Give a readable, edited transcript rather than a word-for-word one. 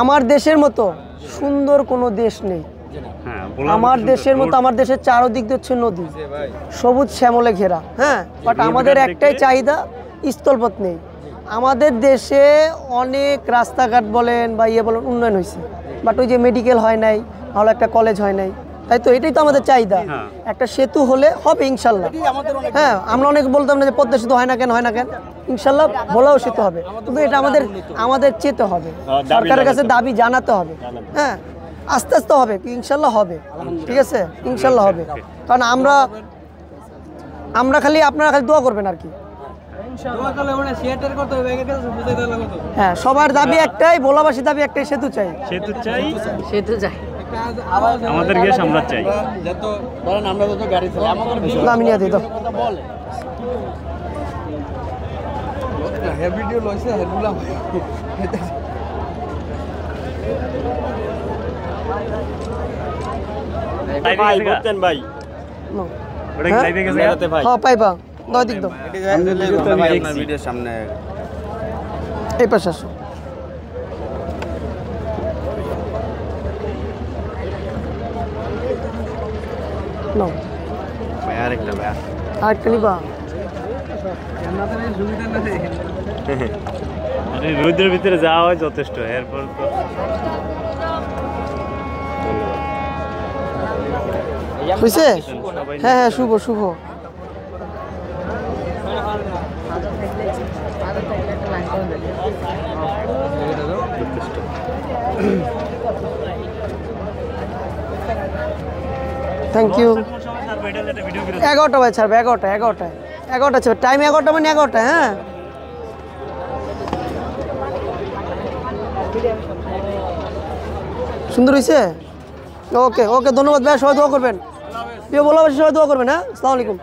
আমার দেশের মতো সুন্দর কোনো দেশ নেই। আমার দেশের মতো, আমার দেশের চারদিক দিয়ে হচ্ছে নদী, সবুজ শ্যামলে ঘেরা। হ্যাঁ, বাট আমাদের একটাই চাহিদা, স্থলপথ নেই। আমাদের দেশে অনেক রাস্তাঘাট বলেন বা বলেন উন্নয়ন হয়েছে, বাট ওই যে মেডিকেল হয় নাই, ভালো একটা কলেজ হয় নাই, তাই তো এটাই তো আমাদের চাহিদা। একটা সেতু হলে হবে ইনশাল্লাহ। হ্যাঁ, আমরা অনেক বলতাম না যে পদ্মা সেতু হয় না কেন, ইনশাল্লাহ ভোলাও সেতু হবে, কিন্তু এটা আমাদের চেতে হবে, সরকারের কাছে দাবি জানাতে হবে। হ্যাঁ, আস্তে আস্তে হবে, ইনশাল্লাহ হবে, ঠিক আছে, ইনশাল্লাহ হবে। কারণ আমরা খালি, আপনারা খালি দোয়া করবেন আর কি। হ্যাঁ, সবার দাবি একটাই, ভোলাবাসীর দাবি একটাই, সেতু চাই, সেতু চাই, সেতু চাই। আমাদের গ্যাস আমরা চাই। আমি নিয়ে দিই তো। পাইবা দিক দাও, এই পাশে আসো। আরেকটা নিবা? রোদের ভিতরে যাওয়া হয় যথেষ্ট, এরপর বুঝছে? হ্যাঁ হ্যাঁ, শুভ শুভ। Thank you. 11টা বাজে ছাড়বে, 11টা ছাড়বে, টাইম 11টা মানে 11টা। হ্যাঁ, সুন্দর হয়েছে। ওকে ওকে, ধন্যবাদ ভাই, সবাই দোয়া করবেন, প্রিয় ভোলাবাসী সবাই দোয়া করবেন। হ্যাঁ, আসসালামু আলাইকুম।